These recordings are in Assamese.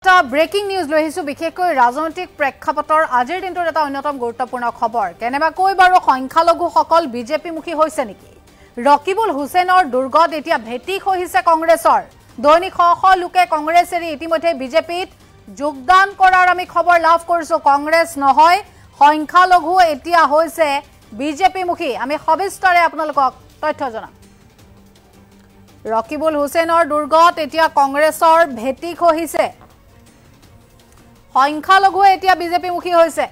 এটা ব্ৰেকিং নিউজ লৈ আহিছো বিশেষকৈ ৰাজনৈতিক প্ৰেক্ষাপটৰ আজিৰ দিনটোৰ এটা অন্যতম গুৰুত্বপূৰ্ণ খবৰ কেনেবাকৈ বাৰু সংখ্যালঘুসকল বিজেপিমুখী হৈছে নেকি ৰকিবুল হুছেইনৰ দুৰ্গত এতিয়া ভেটি খহিছে কংগ্ৰেছৰ দৈনিক শ লোকে কংগ্ৰেছ এৰি ইতিমধ্যে বিজেপিত যোগদান কৰাৰ আমি খবৰ লাভ কৰিছো কংগ্ৰেছ নহয় সংখ্যালঘু এতিয়া হৈছে বিজেপিমুখী আমি সবিস্তৰে আপোনালোকক তথ্য জনাম ৰকিবুল হুছেইনৰ দুৰ্গত এতিয়া কংগ্ৰেছৰ ভেটি খহিছে সংখ্যালঘু এতিয়া বিজেপিমুখী হৈছে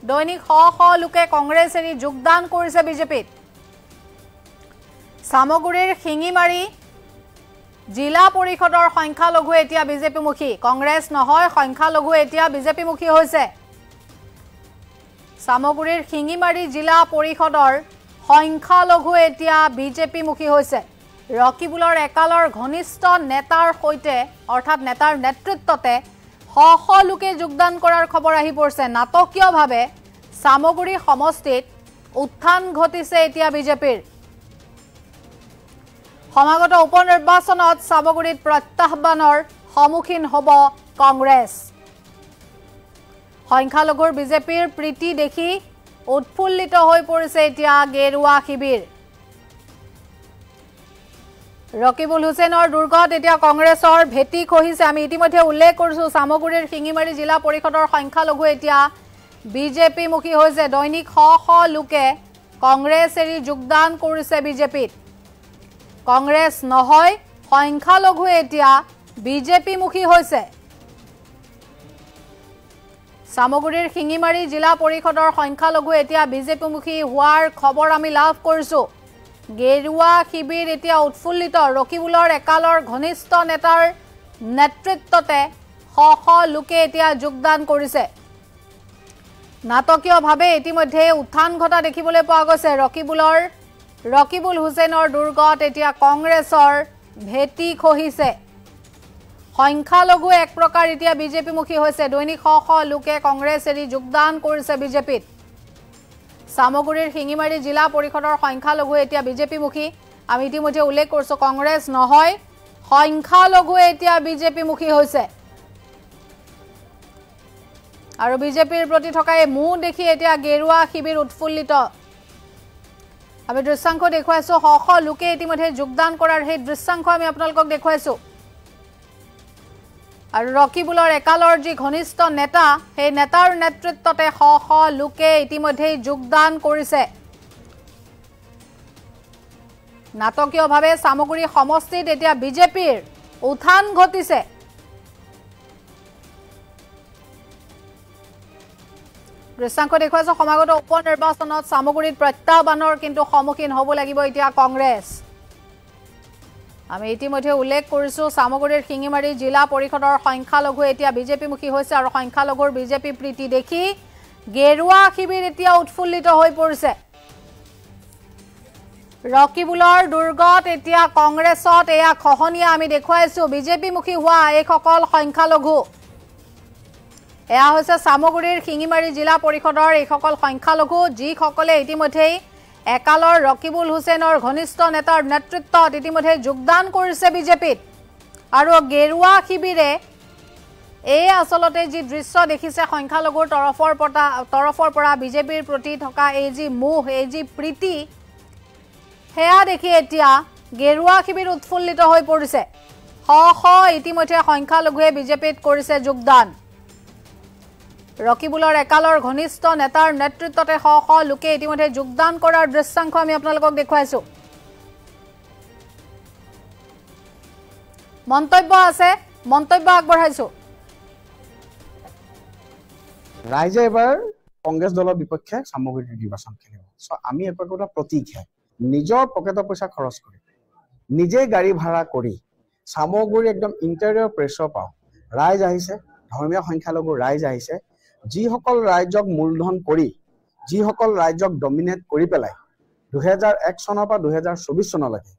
দৈনিক শ লোকে কংগ্ৰেছ এৰি যোগদান কৰিছে বিজেপিত সামগুৰিৰ শিঙিমাৰী জিলা পৰিষদৰ সংখ্যালঘু এতিয়া বিজেপিমুখী কংগ্ৰেছ নহয় সংখ্যালঘু এতিয়া বিজেপিমুখী হৈছে সামগুৰিৰ শিঙিমাৰী জিলা পৰিষদৰ সংখ্যালঘু এতিয়া বিজেপিমুখী হৈছে ৰকিবুলৰ একালৰ ঘনিষ্ঠ নেতাৰ হৈতে অৰ্থাৎ নেতাৰ নেতৃত্বতে শ লোকে যোগদান কৰাৰ খবৰ আহি পৰিছে নাটকীয়ভাৱে সামগুৰি সমষ্টিত উত্থান ঘটিছে এতিয়া বিজেপিৰ সমাগত উপনিৰ্বাচনত সামগুৰিত প্ৰত্যাহ্বানৰ সন্মুখীন হ'ব কংগ্ৰেছ সংখ্যালঘুৰ বিজেপিৰ প্ৰীতি দেখি উৎফুল্লিত হৈ পৰিছে এতিয়া গেৰুৱা শিবিৰ ৰকিবুল হুছেইনৰ দুৰ্গত এতিয়া কংগ্ৰেছৰ ভেটি খহিছে আমি ইতিমধ্যে উল্লেখ কৰিছো সামগুৰিৰ শিঙিমাৰী জিলা পৰিষদৰ সংখ্যালঘু এতিয়া বিজেপিমুখী হৈছে দৈনিক শ লোকে কংগ্ৰেছ এৰি যোগদান কৰিছে বিজেপিত কংগ্ৰেছ নহয় সংখ্যালঘু এতিয়া বিজেপিমুখী হৈছে সামগুৰিৰ শিঙিমাৰী জিলা পৰিষদৰ সংখ্যালঘু এতিয়া বিজেপিমুখী হোৱাৰ খবৰ আমি লাভ কৰিছো গেৰুৱা শিবিৰ এতিয়া উৎফুল্লিত ৰকিবুলৰ একালৰ ঘনিষ্ঠ নেতাৰ নেতৃত্বতে শ লোকে এতিয়া যোগদান কৰিছে নাটকীয়ভাৱে ইতিমধ্যে উত্থান ঘটা দেখিবলৈ পোৱা গৈছে ৰকিবুল হুছেইনৰ দুৰ্গত এতিয়া কংগ্ৰেছৰ ভেটি খহিছে সংখ্যালঘু এক প্ৰকাৰ এতিয়া বিজেপিমুখী হৈছে দৈনিক শ লোকে কংগ্ৰেছ এৰি যোগদান কৰিছে বিজেপিত সামগুৰিৰ শিঙিমাৰী জিলা পৰিষদৰ সংখ্যালঘু এতিয়া বিজেপিমুখী আমি ইতিমধ্যে উল্লেখ কৰিছো কংগ্ৰেছ নহয় সংখ্যালঘু এতিয়া বিজেপিমুখী হৈছে আৰু বিজেপিৰ প্ৰতি থকা এই মুহ দেখি এতিয়া গেৰুৱা শিবিৰ উৎফুল্লিত আমি দৃশ্যাংশ দেখুৱাইছো শ লোকে ইতিমধ্যে যোগদান কৰাৰ সেই দৃশ্যাংশ আমি আপোনালোকক দেখুৱাইছো আৰু ৰকিবুলৰ একালৰ যি ঘনিষ্ঠ নেতা সেই নেতাৰ নেতৃত্বতে শ লোকে ইতিমধ্যে যোগদান কৰিছে নাটকীয়ভাৱে সামগুৰি সমষ্টিত এতিয়া বিজেপিৰ উত্থান ঘটিছে দৃশ্যাংশ দেখুৱাইছো সমাগত উপনিৰ্বাচনত সামগুৰিত প্ৰত্যাহ্বানৰ কিন্তু সন্মুখীন হ'ব লাগিব এতিয়া কংগ্ৰেছ আমি ইতিমধ্যে উল্লেখ কৰিছো সামগুৰিৰ শিঙিমাৰী জিলা পৰিষদৰ সংখ্যালঘু এতিয়া বিজেপিমুখী হৈছে আৰু সংখ্যালঘুৰ বিজেপি প্ৰীতি দেখি গেৰুৱা শিবিৰ এতিয়া উৎফুল্লিত হৈ পৰিছে ৰকিবুলৰ দুৰ্গত এতিয়া কংগ্ৰেছত এয়া খহনীয়া আমি দেখুৱাইছো বিজেপিমুখী হোৱা এইসকল সংখ্যালঘু এয়া হৈছে সামগুৰিৰ শিঙিমাৰী জিলা পৰিষদৰ এইসকল সংখ্যালঘু যিসকলে ইতিমধ্যে একালৰ ৰকিবুল হুছেইনৰ ঘনিষ্ঠ নেতাৰ নেতৃত্বত ইতিমধ্যে যোগদান কৰিছে বিজেপিত আৰু গেৰুৱা শিবিৰে এই আচলতে যি দৃশ্য দেখিছে সংখ্যালঘুৰ তৰফৰ পৰা বিজেপিৰ প্ৰতি থকা এই যি মুহ এই যি প্ৰীতি হেয়া দেখি এতিয়া গেৰুৱা শিবিৰ উৎফুল্লিত হৈ পৰিছে শ ইতিমধ্যে সংখ্যালঘুৱে বিজেপিত কৰিছে যোগদান ৰকিবুলৰ একালৰ ঘনিষ্ঠ নেতাৰ নেতৃত্বতে শ লোকে ইতিমধ্যে যোগদান কৰাৰ দৃশ্যাংশ আমি আপোনালোকক দেখুৱাইছো মন্তব্য আছে মন্তব্য আগবঢ়াইছো ৰাইজে এবাৰ কংগ্ৰেছ দলৰ বিপক্ষে সামগ্ৰিক নিৰ্বাচন খেলিব আমি এবাৰ এটা প্ৰতীকহে নিজৰ পকেটৰ পইচা খৰচ কৰি নিজে গাড়ী ভাড়া কৰি সামগ্ৰী একদম ইণ্টেৰিয়ৰ প্ৰেছৰ পাওঁ ৰাইজ আহিছে ধৰ্মীয় সংখ্যালঘু ৰাইজ আহিছে যিসকল ৰাজ্যক মূলধন কৰি যিসকল ৰাজ্যক ডমিনেট কৰি পেলাই 2001 চনৰ পৰা 2024 চনলৈকে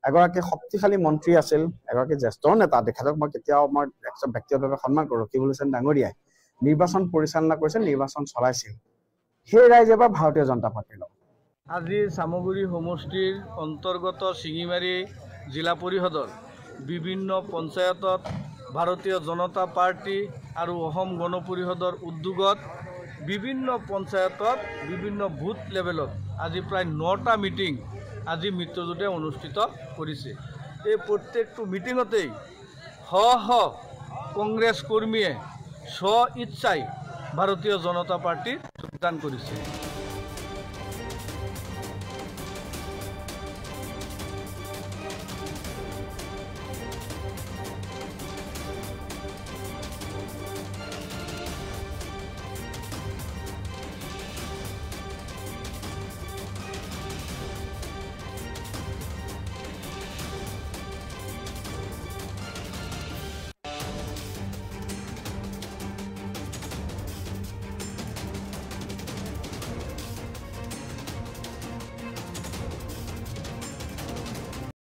এগৰাকী শক্তিশালী মন্ত্ৰী আছিল এগৰাকী জ্যেষ্ঠ নেতা তেখেতক মই কেতিয়াও মই ব্যক্তিগতভাৱে সন্মান কৰোঁ ৰকিবুল হুছেইন ডাঙৰীয়াই নিৰ্বাচন পৰিচালনা কৰিছিল নিৰ্বাচন চলাইছিল সেই ৰাইজ এবাৰ ভাৰতীয় জনতা পাৰ্টিৰ লগত আজি সামগুৰি সমষ্টিৰ অন্তৰ্গত শিঙিমাৰী জিলা পৰিষদৰ বিভিন্ন পঞ্চায়তত ভাৰতীয় জনতা পাৰ্টি আৰু অসম গণ পৰিষদৰ উদ্যোগত বিভিন্ন পঞ্চায়তত বিভিন্ন বুথ লেভেলত আজি প্ৰায় 9টা মিটিং আজি মিত্ৰজোঁটে অনুষ্ঠিত কৰিছে। এই প্ৰত্যেকটো মিটিঙতেই শ কংগ্ৰেছ কৰ্মীয়ে স্ব ইচ্ছাই ভাৰতীয় জনতা পাৰ্টিত যোগদান কৰিছে।